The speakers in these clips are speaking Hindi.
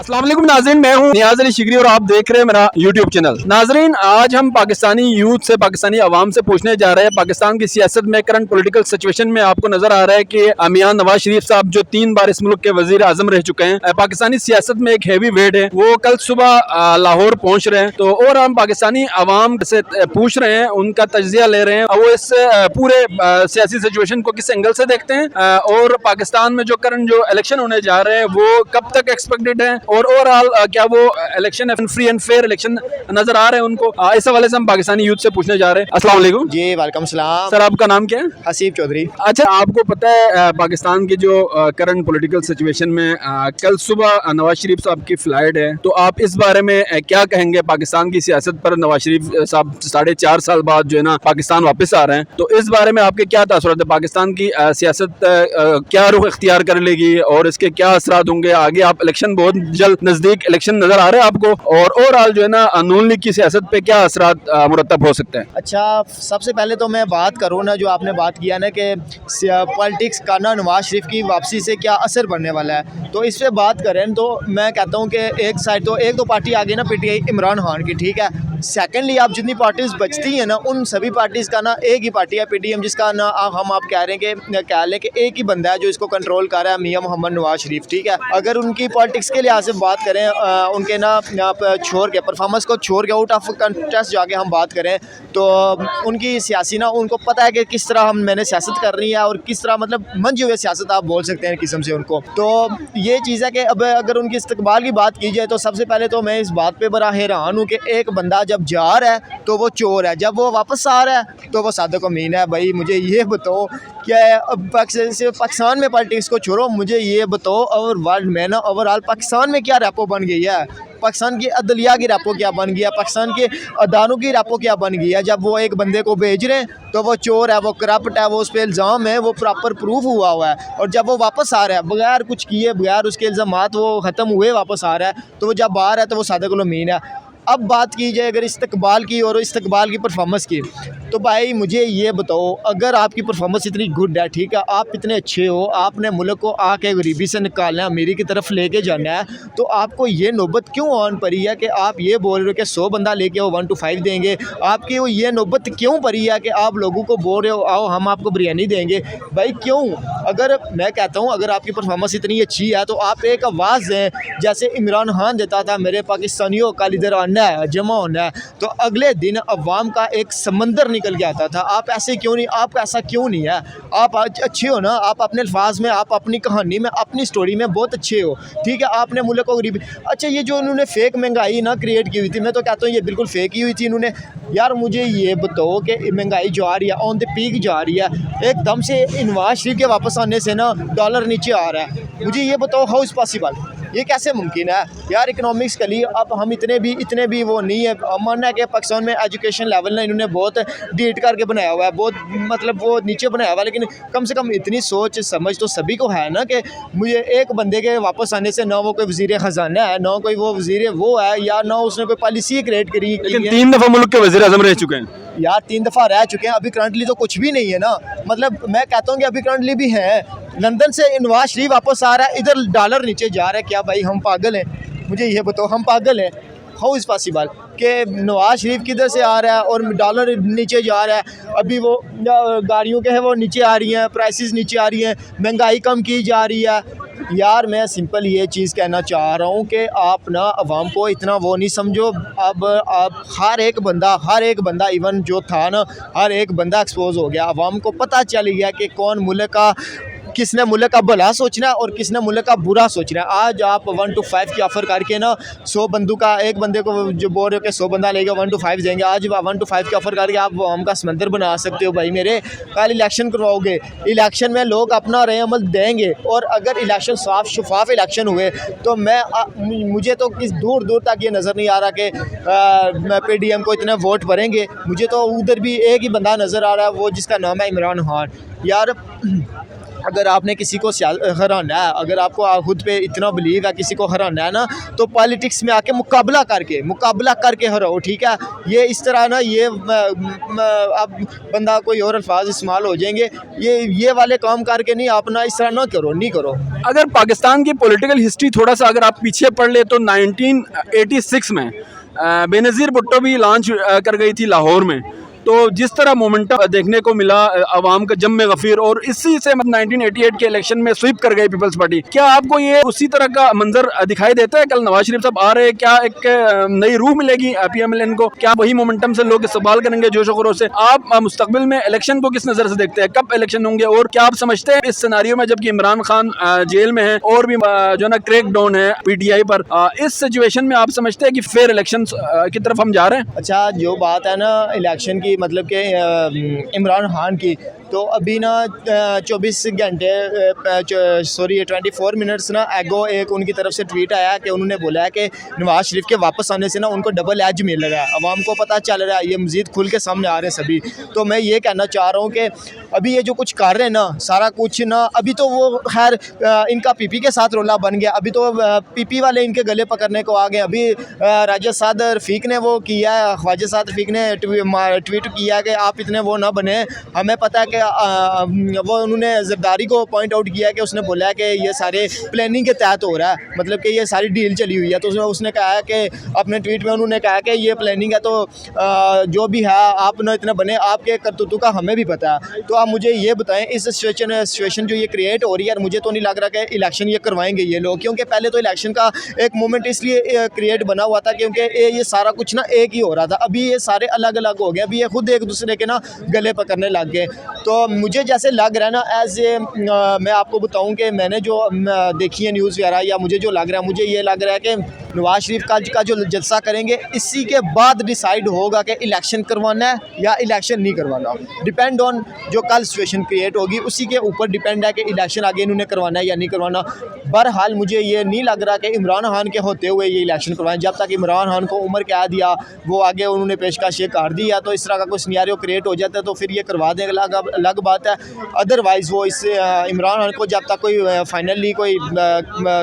अस्सलाम वालेकुम नाज़रीन, मैं हूं नियाज़ अली शिगरी और आप देख रहे हैं मेरा यूट्यूब चैनल। नाज़रीन, आज हम पाकिस्तानी यूथ से, पाकिस्तानी अवाम से पूछने जा रहे हैं पाकिस्तान की सियासत में, करंट पॉलिटिकल सिचुएशन में आपको नजर आ रहा है कि मियां नवाज शरीफ साहब जो 3 बार इस मुल्क के वजीर आजम रह चुके हैं, पाकिस्तानी सियासत में एक हैवी वेट है, वो कल सुबह लाहौर पहुंच रहे हैं। तो और हम पाकिस्तानी अवाम से पूछ रहे हैं, उनका तजिया ले रहे हैं, वो इस पूरे सियासी सिचुएशन को किस एंगल से देखते हैं और पाकिस्तान में जो करंट जो इलेक्शन होने जा रहे हैं वो कब तक एक्सपेक्टेड है, और ओवरऑल क्या वो election free and fair election नजर आ रहे हैं उनको। इस हवाले से हम पाकिस्तानी यूथ से पूछने जा रहे हैं। अस्सलाम वालेकुम जी, वालेकुम सलाम। सर, आपका नाम क्या है? हसीब चौधरी। अच्छा, आपको पता है पाकिस्तान की जो करंट पॉलिटिकल सिचुएशन में कल सुबह नवाज शरीफ साहब की फ्लाइट है, तो आप इस बारे में क्या कहेंगे पाकिस्तान की सियासत पर? नवाज शरीफ साहब 4.5 साल बाद जो है ना पाकिस्तान वापस आ रहे हैं, तो इस बारे में आपके क्या तासुरात है? पाकिस्तान की सियासत क्या रुख इख्तियार कर लेगी और इसके क्या असरात होंगे आगे? आप इलेक्शन बहुत जल्द नजदीक इलेक्शन नजर आ रहे हैं आपको, और ओवरऑल जो है ना नून लीग की सियासत पे क्या असरात मुरतब हो सकते हैं? अच्छा, सबसे पहले तो मैं बात करूँ ना, जो आपने बात किया ना कि पॉलिटिक्स का ना नवाज शरीफ की वापसी से क्या असर पड़ने वाला है, तो इस पर बात करें तो मैं कहता हूँ कि एक साइड तो एक दो पार्टी आगे ना पीटीआई इमरान खान की, ठीक है। सेकेंडली आप जितनी पार्टीज बचती हैं ना, उन सभी पार्टीज़ का ना एक ही पार्टी है पीडीएम, जिसका ना आप कह रहे हैं कि कह लें कि एक ही बंदा है जो इसको कंट्रोल कर रहा है, मियां मोहम्मद नवाज शरीफ, ठीक है। अगर उनकी पॉलिटिक्स के लिहाज से बात करें, उनके ना छोड़ के परफॉर्मेंस को छोड़ के आउट ऑफ कंटेस्ट जाके हम बात करें, तो उनकी सियासी ना उनको पता है कि किस तरह मैंने सियासत करनी है और किस तरह मतलब मंझे हुए सियासत आप बोल सकते हैं किस्म से उनको। तो ये चीज़ है कि अब अगर उनकी इस्तकबाल की बात की जाए तो सबसे पहले तो मैं इस बात पर बड़ा हैरान हूँ कि एक बंदा जब जा रहा है तो वो चोर है, जब वो वापस आ रहा है तो वो सादिक अमीन है। भाई मुझे ये बताओ क्या पाकिस्तान में पॉलिटिक्स को छोड़ो, मुझे ये बताओ और वर्ल्ड में ना ओवरऑल पाकिस्तान में क्या रेपो बन गई है, पाकिस्तान की अदलिया की रेपो क्या बन गया, पाकिस्तान के अदारों की रेपो क्या बन गई है। जब वो एक बंदे को भेज रहे हैं तो वो चोर है, वो करप्ट है, वो उस पर इल्ज़ाम है, वो प्रॉपर प्रूफ हुआ है, और जब वो वापस आ रहा है बगैर कुछ किए, बगैर उसके इल्ज़ामात वो ख़त्म हुए वापस आ रहा है, तो वो जब आ रहा है तो वो सादिक अमीन है। अब बात की जाए अगर इस्तकबाल की और इस्तकबाल की परफॉर्मेंस की, तो भाई मुझे ये बताओ, अगर आपकी परफॉर्मेंस इतनी गुड है, ठीक है, आप इतने अच्छे हो, आपने मुल्क को आके गरीबी से निकालना है, अमीरी की तरफ लेके जाना है, तो आपको ये नौबत क्यों ऑन पड़ी है कि आप ये बोल रहे हो कि 100 बंदा लेके वो 1 to 5 देंगे? आपकी वो ये नौबत क्यों पड़ी है कि आप लोगों को बोल रहे हो आओ हम आपको बिरयानी देंगे? भाई क्यों? अगर मैं कहता हूँ अगर आपकी परफॉर्मेंस इतनी अच्छी है तो आप एक आवाज़ दें, जैसे इमरान खान देता था मेरे पाकिस्तानियों का लीडर आना है, जमा होना है, तो अगले दिन अवाम का एक समंदर निकल के आता था। आप ऐसे क्यों नहीं, आप ऐसा क्यों नहीं है? आप आज अच्छे हो ना, आप अपने अल्फाज में, आप अपनी कहानी में, अपनी स्टोरी में बहुत अच्छे हो, ठीक है। आपने मुल्क को गरीबी, अच्छा ये जो उन्होंने फेक महंगाई ना क्रिएट की हुई थी, मैं तो कहता हूँ ये बिल्कुल फेक ही हुई थी इन्होंने। यार मुझे ये बताओ कि महंगाई जा रही है, ऑन द पीक जा रही है, एकदम से नवाज शरीफ के वापस आने से ना डॉलर नीचे आ रहा है। मुझे ये बताओ हाउ इज़ पॉसिबल, ये कैसे मुमकिन है यार? इकोनॉमिक्स के लिए अब हम इतने भी वो नहीं है। मानना है कि पाकिस्तान में एजुकेशन लेवल ना इन्होंने बहुत डीट करके बनाया हुआ है, बहुत मतलब वो नीचे बनाया हुआ है, लेकिन कम से कम इतनी सोच समझ तो सभी को है ना कि मुझे एक बंदे के वापस आने से ना वो कोई वज़ीर ख़जाना है, ना कोई वो वज़ीर वो है, या ना उसने कोई पॉलिसी क्रिएट करी। लेकिन 3 दफ़ा मुल्क के वज़ीर आज़म रह चुके हैं यार, 3 दफ़ा रह चुके हैं, अभी करंटली तो कुछ भी नहीं है ना। मतलब मैं कहता हूँ कि अभी करंटली भी हैं। लंदन से नवाज शरीफ वापस आ रहा है, इधर डॉलर नीचे जा रहा है। क्या भाई हम पागल हैं? मुझे ये बताओ, हम पागल हैं? हाउ इज़ पॉसिबल कि नवाज शरीफ किधर से आ रहा है और डॉलर नीचे जा रहा है? अभी वो गाड़ियों के हैं वो नीचे आ रही हैं, प्राइसेस नीचे आ रही हैं, महंगाई कम की जा रही है। यार मैं सिंपल ये चीज़ कहना चाह रहा हूँ कि आप ना अवाम को इतना वो नहीं समझो। अब आप हर एक बंदा इवन जो था ना, हर एक बंदा एक्सपोज हो गया। अवाम को पता चल गया कि कौन मुल्क का, किसने मुल्क का भला सोचना है और किसने मुल्क का बुरा सोचना है। आज आप 1 to 5 की ऑफ़र करके ना 100 बंदों का, एक बंदे को जो बोल रहे हो कि 100 बंदा लेगा 1 to 5 देंगे, आज 1 to 5 की ऑफ़र करके आप आम का समंदर बना सकते हो। भाई मेरे कल इलेक्शन करवाओगे, इलेक्शन में लोग अपना रहे अमल देंगे, और अगर इलेक्शन साफ शफाफ इलेक्शन हुए तो मुझे तो किस दूर दूर तक ये नज़र नहीं आ रहा कि PDM को इतने वोट भरेंगे। मुझे तो उधर भी एक ही बंदा नज़र आ रहा है, वो जिसका नाम है इमरान खान। यार अगर आपने किसी को हराना है, अगर आपको खुद पे इतना बिलीव है किसी को हराना है ना, तो पॉलिटिक्स में आके मुकाबला करके हराओ, ठीक है। ये इस तरह ना, ये अब बंदा कोई और अल्फाज इस्तेमाल हो जाएंगे, ये वाले काम करके नहीं, आप ना इस तरह ना करो, नहीं करो। अगर पाकिस्तान की पॉलिटिकल हिस्ट्री थोड़ा सा अगर आप पीछे पढ़ ले तो 1986 में बेनज़ीर भुट्टो भी लॉन्च कर गई थी लाहौर में, तो जिस तरह मोमेंटम देखने को मिला अवाम का जम में गफीर, और इसी से 1988 के इलेक्शन में स्वीप कर गई पीपल्स पार्टी। क्या आपको ये उसी तरह का मंजर दिखाई देता है? कल नवाज शरीफ साहब आ रहे हैं, क्या एक नई रूह मिलेगी PMLN को? क्या वही मोमेंटम से लोग इस्तेमाल करेंगे जोश खरोश से? आप मुस्तकबिल में इलेक्शन को किस नज़र से देखते हैं? कब इलेक्शन होंगे? और क्या आप समझते हैं इस सिनारियो में, जबकि इमरान खान जेल में है और भी जो ना क्रैक डाउन है PTI पर, इस सिचुएशन में आप समझते हैं कि फेयर इलेक्शन की तरफ हम जा रहे हैं? अच्छा, जो बात है ना इलेक्शन की, मतलब कि इमरान खान की, तो अभी ना 24 घंटे 24 मिनट्स ना एगो एक उनकी तरफ से ट्वीट आया कि उन्होंने बोला है कि नवाज शरीफ के वापस आने से ना उनको डबल एज मिल रहा है, अवाम को पता चल रहा है, ये मज़ीद खुल के सामने आ रहे हैं सभी। तो मैं ये कहना चाह रहा हूँ कि अभी ये जो कुछ कर रहे हैं ना, सारा कुछ ना, अभी तो वो खैर इनका PP के साथ रोला बन गया, अभी तो PP वाले इनके गले पकड़ने को आ गए। अभी राजा साद रफ़ीक ने वो किया है, ख्वाजा साद रफ़ीक ने ट्वीट किया कि आप इतने वो ना बने, हमें पता है कि वो उन्होंने जरदारी को पॉइंट आउट किया कि उसने बोला कि ये सारे प्लानिंग के तहत हो रहा है, मतलब कि ये सारी डील चली हुई है। तो उसने कहा है कि अपने ट्वीट में उन्होंने कहा कि ये प्लानिंग है, तो जो भी है आप ना इतना बने, आपके करतूतों का हमें भी पता है। तो आप मुझे ये बताएं, इस सिचुएशन जो ये क्रिएट हो रही है, मुझे तो नहीं लग रहा कि इलेक्शन ये करवाएंगे ये लोग, क्योंकि पहले तो इलेक्शन का एक मोमेंट इसलिए क्रिएट बना हुआ था क्योंकि ये सारा कुछ ना एक ही हो रहा था। अभी ये सारे अलग अलग हो गए, अभी ये खुद एक दूसरे के ना गले पकड़ने लग गए। तो मुझे जैसे लग रहा है ना, एज ए मैं आपको बताऊं कि मैंने जो देखी है न्यूज़ वगैरह, या मुझे जो लग रहा है, मुझे ये लग रहा है कि नवाज शरीफ का जो जलसा करेंगे, इसी के बाद डिसाइड होगा कि इलेक्शन करवाना है या इलेक्शन नहीं करवाना। डिपेंड ऑन जो कल सिचुएशन क्रिएट होगी, उसी के ऊपर डिपेंड है कि इलेक्शन आगे इन्होंने करवाना है या नहीं करवाना। बहरहाल मुझे ये नहीं लग रहा कि इमरान खान के होते हुए ये इलेक्शन करवाएं। जब तक इमरान खान को उम्र क्या दिया, वो आगे उन्होंने पेशकश ये कर दी, या तो इस तरह का कोई सिनेरियो क्रिएट हो जाता है तो फिर ये करवा दें, अलग बात है। अदरवाइज़ वो इस इमरान खान को जब तक कोई फाइनली कोई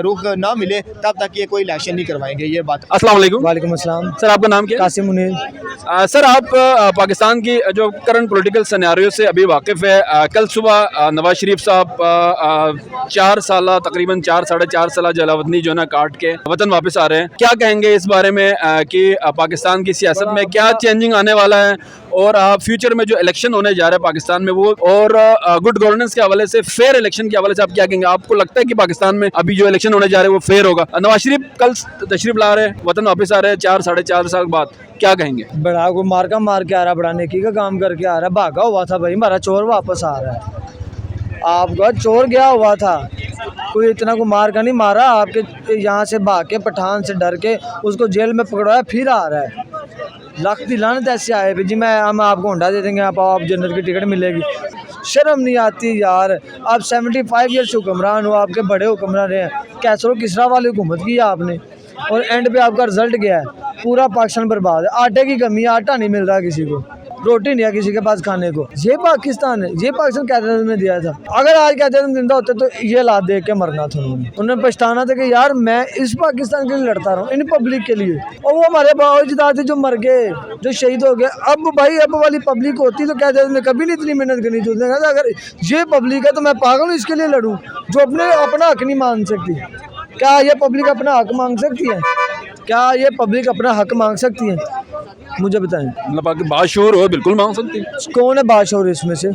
रुख ना मिले, तब तक ये कोई इलेक्शन नहीं करवाएंगे, ये बात। अस्सलाम वालेकुम। वालेकुम अस्सलाम। सर आपका नाम क्या है? कासिम मुनीर। सर आप पाकिस्तान की जो करंट पॉलिटिकल सिनेरियो से अभी वाकिफ़ है। कल सुबह नवाज शरीफ साहब 4 साल तकरीबन 4-4.5 साल जलावतनी जो ना काट के वतन वापस आ रहे हैं, क्या कहेंगे इस बारे में कि पाकिस्तान की सियासत में क्या चेंजिंग आने वाला है, और फ्यूचर में जो इलेक्शन होने जा रहा है पाकिस्तान में वो, और गुड गवर्नेंस के हवाले से, फेयर इलेक्शन के हवाले से आप क्या कहेंगे? आपको लगता है कि पाकिस्तान में अभी जो इलेक्शन होने जा रहे हैं वो फेयर होगा? नवाज शरीफ कल तशरीफ ला रहे हैं, वतन वापस आ रहे हैं 4-4.5 साल बाद, क्या कहेंगे? बड़ा को मार के आ रहा, बड़ा नेकी का काम करके आ रहा है, भागा हुआ था भाई, हमारा चोर वापस आ रहा है। आपका चोर गया हुआ था, कोई इतना को मार का नहीं मारा, आपके यहाँ से भाग के पठान से डर के उसको जेल में पकड़वाया, फिर आ रहा है। लाख दिलानत ऐसे आए भी जी, हम आपको होंडा दे देंगे, आप जनरल की टिकट मिलेगी। शर्म नहीं आती यार, आप 75 ईयर्स हुक्मरान हो, आपके बड़े हुक्मरान रहे हैं, कैसरो किसरा वाली हुकूमत की है आपने, और एंड पे आपका रिजल्ट गया है, पूरा पाकिस्तान बर्बाद है। आटे की कमी है, आटा नहीं मिल रहा किसी को, रोटी नहीं है किसी के पास खाने को। ये पाकिस्तान है, ये पाकिस्तान कैद में दिया था। अगर आज कैद में जिंदा होते तो ये हालात देख के मरना था उन्होंने पछताना था कि यार मैं इस पाकिस्तान के लिए लड़ता रहा हूँ, इन पब्लिक के लिए। और वो हमारे बावजूद थे जो मर गए, जो शहीद हो गए। अब भाई अब वाली पब्लिक होती तो कैद में कभी नहीं इतनी मेहनत करनी चाहिए। अगर ये पब्लिक है तो मैं पागल हूँ इसके लिए लड़ूँ, जो अपना हक नहीं मान सकती। क्या ये पब्लिक अपना हक मांग सकती है? क्या ये पब्लिक अपना हक मांग सकती है? मुझे बताएं। मतलब बाशूर हो, बिल्कुल मांग सकती है। कौन है बाशूर इसमें से?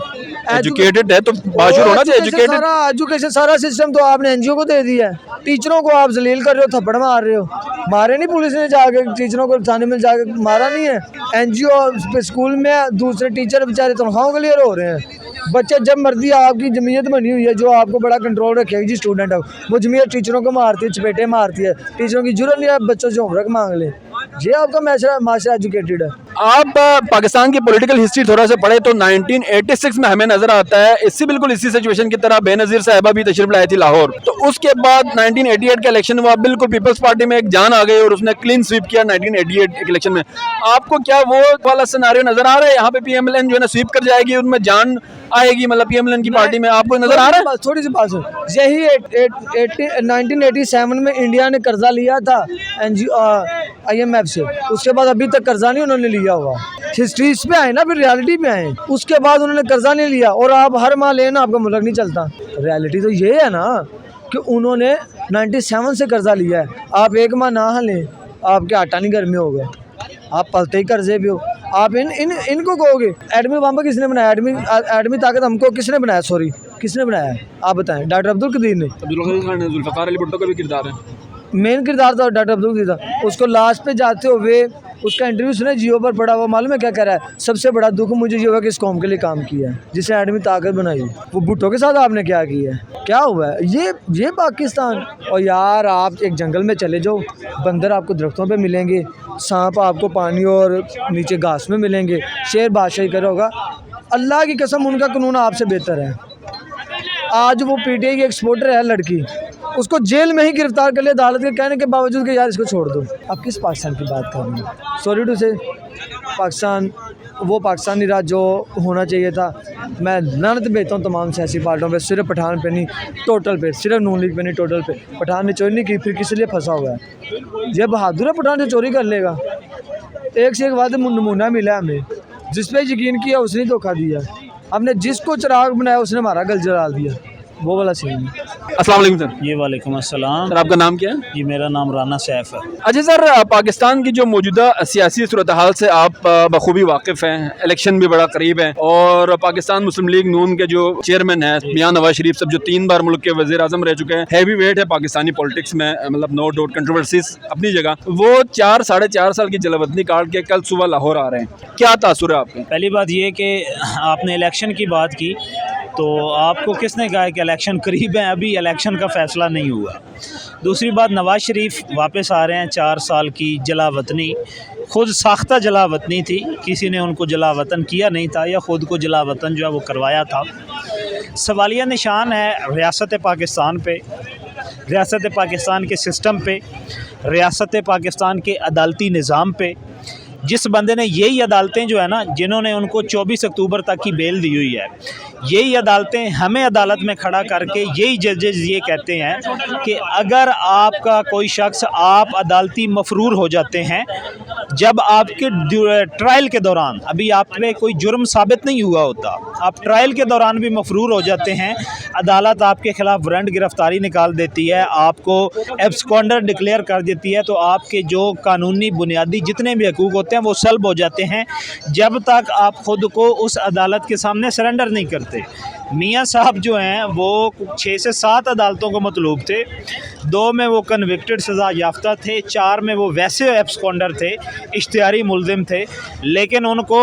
एजुकेटेड है तो बाशूर होना चाहिए। एजुकेटेड एजुकेशन सारा सिस्टम तो आपने NGO को दे दिया है। टीचरों को आप जलील कर रहे हो, थप्पड़ मार रहे हो। मारे नहीं पुलिस ने जाके टीचरों को, थाने में जाके मारा नहीं है। NGO स्कूल में दूसरे टीचर बेचारे तनख्वाहों के लिए रो रहे हैं। बच्चे जब मर्जी, आपकी जमीयत बनी हुई है जो आपको बड़ा कंट्रोल रखेगी जी स्टूडेंट है, वो जमीयत टीचरों को मारती है, चपेटे मारती है। टीचरों की जरूरत नहीं है बच्चों से होमवर्क मांग ले। ये आपका माशरा एजुकेटेड है। आप पाकिस्तान की पॉलिटिकल हिस्ट्री थोड़ा सा पढ़े तो 1986 में हमें नजर आता है इससे बिल्कुल इसी सिचुएशन की तरह बेनजीर साहिबा भी तशरीफ लाई थी लाहौर, तो उसके बाद 1988 का इलेक्शन हुआ, बिल्कुल पीपल्स पार्टी में एक जान आ गई और उसने क्लीन स्वीप किया 1988 इलेक्शन में। आपको क्या वो वाला सिनारियो नजर आ रहा है यहाँ पे पीएमएलएन जो है ना स्वीप कर जाएगी, उनमें जान आएगी, मतलब पीएमएलएन की पार्टी में आपको नजर आ रहा है? थोड़ी सी बात सुन, यही 1987 में इंडिया ने कर्जा लिया था IMF से, उसके बाद अभी तक कर्जा नहीं उन्होंने लिया हुआ। हिस्ट्री पे आए ना, फिर रियलिटी पे आए, उसके बाद उन्होंने कर्जा नहीं लिया और आप हर माह लेना आपका मुल्क नहीं चलता। रियलिटी तो ये है ना कि उन्होंने 97 से कर्जा लिया है, आप एक माह ना लें आपके आटा नहीं घर में होगा, आप पलते ही कर्जे पे हो। आप इनको कहोगे एडमी बम किसने बनाया, एडमी ताकत हमको किसने बनाया, सॉरी किसने बनाया आप बताएं? डॉक्टर अब्दुल कदीर ने। अब्दुल कदीर खान ने, जुल्फ़िकार अली भुट्टो का भी किरदार है, मेन किरदार था डॉक्टर अब्दुल कदीर था। उसको लास्ट पे जाते हुए उसका इंटरव्यू सुने जियो पर पड़ा हुआ, मालूम है क्या कह रहा है? सबसे बड़ा दुख मुझे ये हुआ कि इस कौम के लिए काम किया है जिसे एडमी ताकत बनाई। वो भुट्टो के साथ आपने क्या किया है, क्या हुआ है? ये पाकिस्तान। और यार आप एक जंगल में चले जाओ, बंदर आपको दरख्तों पे मिलेंगे, सांप आपको पानी और नीचे घास में मिलेंगे, शेर बादशाही कर होगा। अल्लाह की कसम उनका कानून आपसे बेहतर है। आज वो PTI की एक्सपोर्टर है लड़की, उसको जेल में ही गिरफ्तार कर लिया अदालत के कहने के बावजूद कि यार इसको छोड़ दो। अब किस पाकिस्तान की बात कर रहे हैं? सॉरी टू से पाकिस्तान वो पाकिस्तानी राज जो होना चाहिए था। मैं लानत भेजता हूँ तमाम सियासी पार्टियों पे, सिर्फ पठान पे नहीं टोटल पे, सिर्फ नून लीग पे नहीं टोटल पे। पठान ने चोरी नहीं की, फिर किस लिए फंसा हुआ है? ये बहादुर है पठान से चोरी कर लेगा। एक से एक बात नमूना मिला हमें, जिस पे यकीन किया उसने धोखा दिया, हमने जिसको चिराग बनाया उसने हमारा गल जला दिया, वो वाला सीन है। अस्सलाम वालेकुम सर। जी वालेकुम अस्सलाम। सर आपका नाम क्या है? जी मेरा नाम राना सैफ है। अच्छा सर, पाकिस्तान की जो मौजूदा सियासी सूरत हाल से आप बखूबी वाकिफ़ हैं, इलेक्शन भी बड़ा करीब है और पाकिस्तान मुस्लिम लीग नून के जो चेयरमैन हैं मियां नवाज शरीफ साहब, जो 3 बार मुल्क के वज़ीर आज़म रह चुके हैं, हैवी वेट है पाकिस्तानी पॉलिटिक्स में, मतलब नो डाउट कंट्रोवर्सीज अपनी जगह, वो 4-4.5 साल की जलावतनी काट के कल सुबह लाहौर आ रहे हैं, क्या तासुर है आपके? पहली बात ये कि आपने इलेक्शन की बात की, तो आपको किसने कहा है कि इलेक्शन करीब है? अभी इलेक्शन का फ़ैसला नहीं हुआ। दूसरी बात, नवाज़ शरीफ वापस आ रहे हैं, 4 साल की जलावतनी, ख़ुद साख्ता जलावतनी थी, किसी ने उनको जलावतन किया नहीं था या ख़ुद को जलावतन जो है वो करवाया था। सवालिया निशान है रियासत पाकिस्तान पे, रियासत पाकिस्तान के सिस्टम पे, रियासत पाकिस्तान के अदालती निज़ाम पे। जिस बंदे ने यही अदालतें जो है ना, जिन्होंने उनको 24 अक्टूबर तक की बेल दी हुई है, यही अदालतें हमें अदालत में खड़ा करके यही जजेस ये कहते हैं कि अगर आपका कोई शख्स, आप अदालती मफरूर हो जाते हैं जब आपके ट्रायल के दौरान, अभी आप पे कोई जुर्म साबित नहीं हुआ होता, आप ट्रायल के दौरान भी मफरूर हो जाते हैं, अदालत आपके ख़िलाफ़ वारंट गिरफ़्तारी निकाल देती है, आपको एब्सकॉन्डर डिक्लेयर कर देती है, तो आपके जो कानूनी बुनियादी जितने भी हकूक़ होते हैं वो सल्ब हो जाते हैं जब तक आप ख़ुद को उस अदालत के सामने सरेंडर नहीं करते। मियाँ साहब जो हैं वो 6 से 7 अदालतों को मतलूब थे, 2 में वो कन्विक्टेड सज़ा याफ्ता थे, 4 में वो वैसे एब्सकॉन्डर थे, इश्तिहारी मुल्ज़िम थे, लेकिन उनको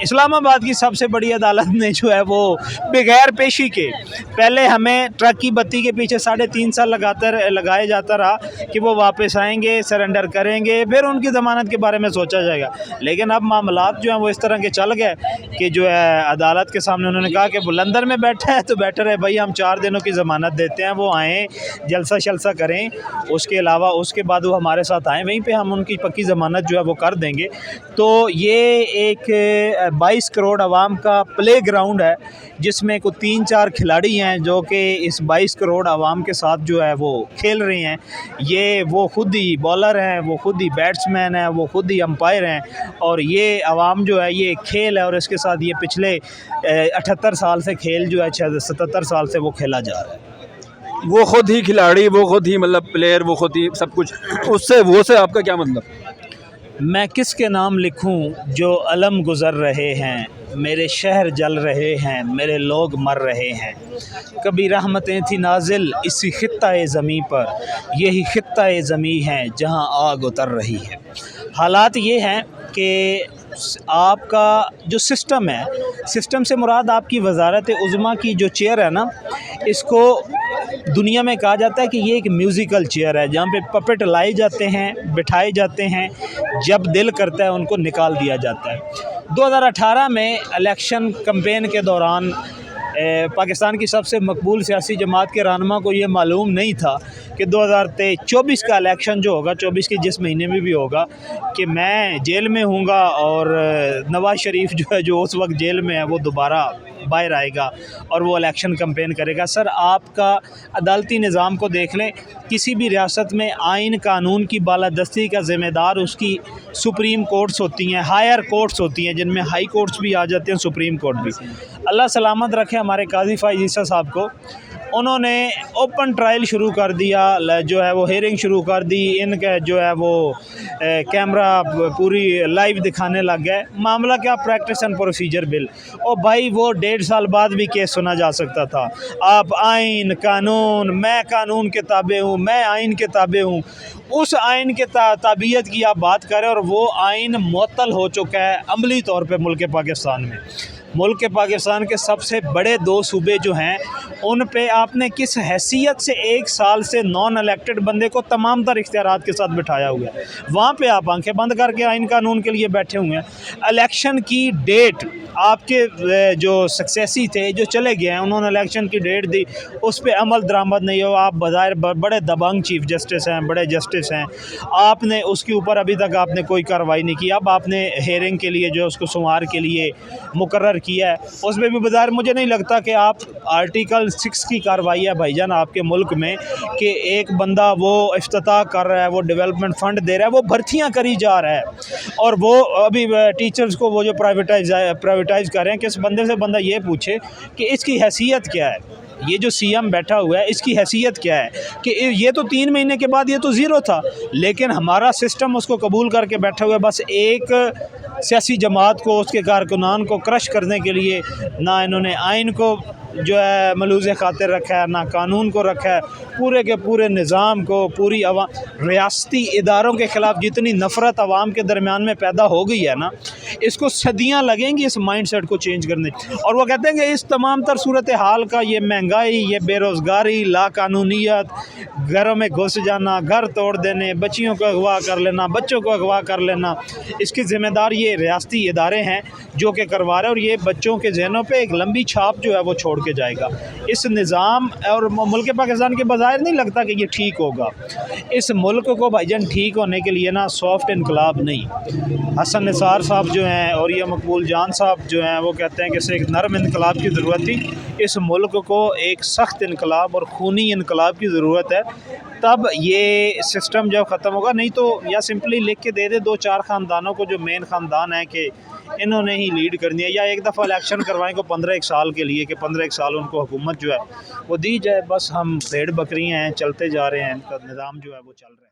इस्लामाबाद की सबसे बड़ी अदालत ने जो है वो बगैर पेशी के, पहले हमें ट्रक की बत्ती के पीछे 3.5 साल लगाया जाता रहा कि वो वापस आएंगे, सरेंडर करेंगे, फिर उनकी ज़मानत के बारे में सोचा जाएगा। लेकिन अब मामलात जो हैं वो इस तरह के चल गए कि जो है अदालत के सामने उन्होंने कहा कि बुलंदर में बैठा है तो बेटर है भाई, हम 4 दिनों की ज़मानत देते हैं, वो आएँ जलसा शलसा करें, उसके अलावा उसके बाद वो हमारे साथ आएँ, वहीं पर हम उनकी पक्की ज़मानत जो है वो कर देंगे। तो ये एक 22 करोड़ आवाम का प्ले ग्राउंड है जिसमें कोई 3-4 खिलाड़ी हैं जो कि इस 22 करोड़ आवाम के साथ जो है वो खेल रहे हैं। ये वो खुद ही बॉलर हैं, वो खुद ही बैट्समैन हैं, वो खुद ही अंपायर हैं, और ये आवाम जो है ये खेल है, और इसके साथ ये पिछले 78 साल से खेल जो है 77 साल से वो खेला जा रहा है। वो खुद ही खिलाड़ी, वो खुद ही मतलब प्लेयर, वो खुद ही सब कुछ, उससे वो से आपका क्या मतलब? मैं किसके नाम लिखूं जो अलम गुज़र रहे हैं, मेरे शहर जल रहे हैं, मेरे लोग मर रहे हैं। कभी रहमतें थी नाजिल इसी खित्ता-ए ज़मीं पर, यही खित्ता-ए ज़मीं है जहां आग उतर रही है। हालात ये हैं कि आपका जो सिस्टम है, सिस्टम से मुराद आपकी वज़ारत उज़्मा की जो चेयर है ना, इसको दुनिया में कहा जाता है कि ये एक म्यूज़िकल चेयर है जहाँ पे पपेट लाए जाते हैं, बिठाए जाते हैं, जब दिल करता है उनको निकाल दिया जाता है। 2018 में इलेक्शन कैंपेन के दौरान पाकिस्तान की सबसे मकबूल सियासी जमात के रहनुमा को ये मालूम नहीं था कि 2024 का इलेक्शन जो होगा, 24 के जिस महीने में भी होगा, कि मैं जेल में हूँगा और नवाज़ शरीफ जो है, जो उस वक्त जेल में है, वो दोबारा बाहर आएगा और वो इलेक्शन कैंपेन करेगा। सर, आपका अदालती निज़ाम को देख लें, किसी भी रियासत में आइन कानून की बालादस्ती का ज़िम्मेदार उसकी सुप्रीम कोर्ट्स होती हैं, हायर कोर्ट्स होती हैं, जिनमें हाई कोर्ट्स भी आ जाते हैं, सुप्रीम कोर्ट भी। अल्लाह सलामत रखे हमारे काजी फ़ाइज़ ईसा साहब को, उन्होंने ओपन ट्रायल शुरू कर दिया, जो है वो हेयरिंग शुरू कर दी, इनका जो है वो कैमरा पूरी लाइव दिखाने लग गए। मामला क्या, प्रैक्टिस एंड प्रोसीजर बिल। और भाई वो 1.5 साल बाद भी केस सुना जा सकता था। आप आइन कानून, मैं कानून के ताबे हूँ, मैं आइन के ताबे हूँ, उस आइन के ताबियत की आप बात करें और वो आइन मुअत्तल हो चुका है अमली तौर पे मुल्क पाकिस्तान में। मुल्क पाकिस्तान के सबसे बड़े 2 सूबे जो हैं, उन पे आपने किस हैसियत से 1 साल से नॉन इलेक्टेड बंदे को तमाम तर इख्तियारात के साथ बिठाया हुआ है। वहाँ पे आप आंखें बंद करके आइन कानून के लिए बैठे हुए हैं। इलेक्शन की डेट आपके जो सक्सेसी थे, जो चले गए हैं, उन्होंने इलेक्शन की डेट दी, उस पर अमल दरामद नहीं हो। आप बज़ाहिर बड़े दबंग चीफ जस्टिस हैं, बड़े जस्टिस हैं, आपने उसके ऊपर अभी तक आपने कोई कार्रवाई नहीं की। अब आपने हेयरिंग के लिए जो उसको सुमार के लिए मुकर्रर किया है, उसमें भी बज़ाहिर मुझे नहीं लगता कि आप आर्टिकल 6 की कार्रवाई है भाईजान आपके मुल्क में, कि एक बंदा वो इफ्तिताह कर रहा है, वो डेवलपमेंट फ़ंड दे रहा है, वो भर्तियाँ करी जा रहा है, और वो अभी टीचर्स को वो जो प्राइवेटाइज कर रहे हैं, कि इस बंदे से बंदा ये पूछे कि इसकी हैसियत क्या है, ये जो सीएम बैठा हुआ है इसकी हैसियत क्या है, कि ये तो 3 महीने के बाद ये तो ज़ीरो था, लेकिन हमारा सिस्टम उसको कबूल करके बैठा हुआ है। बस एक सियासी जमात को, उसके कारकुनान को क्रश करने के लिए ना इन्होंने आइन को जो है मलूज़ खातिर रखा है, ना कानून को रखा है। पूरे के पूरे निज़ाम को, पूरी रियासती इदारों के ख़िलाफ़ जितनी नफ़रत आवाम के दरमियान में पैदा हो गई है ना, इसको सदियां लगेंगी इस माइंडसेट को चेंज करने। और वो कहते हैं कि इस तमाम तर सूरत हाल का, ये महंगाई, ये बेरोज़गारी, लाकानूनीत, घरों में घुस जाना, घर तोड़ देने, बच्चियों को अगवा कर लेना, बच्चों को अगवा कर लेना, इसकी ज़िम्मेदार ये रियासती इदारे हैं जो कि करवा रहे हैं, और ये बच्चों के जहनों पे एक लंबी छाप जो है वो छोड़ के जाएगा। इस निज़ाम और मुल्क पाकिस्तान के बज़ाहिर नहीं लगता कि ये ठीक होगा। इस मुल्क को भाईजान ठीक होने के लिए ना सॉफ्ट इनकलाब नहीं, हसन निसार साहब जो हैं और ये मकबूल जान साहब जो हैं, वो कहते हैं कि इसे एक नरम इनकलाब की ज़रूरत थी। इस मुल्क को एक सख्त इनकलाब और खूनी इनकलाब की ज़रूरत है, तब ये सिस्टम जब ख़त्म होगा। नहीं तो या सिंपली लिख के दे दे 2-4 ख़ानदानों को, जो मेन ख़ानदान है, कि इन्होंने ही लीड करनी है, या एक दफ़ा इलेक्शन करवाएं को 15 साल के लिए, कि 15 साल उनको हुकूमत जो है वो दी जाए। बस हम भेड़ बकरियाँ हैं, चलते जा रहे हैं, इनका निज़ाम जो है वो चल रहा है।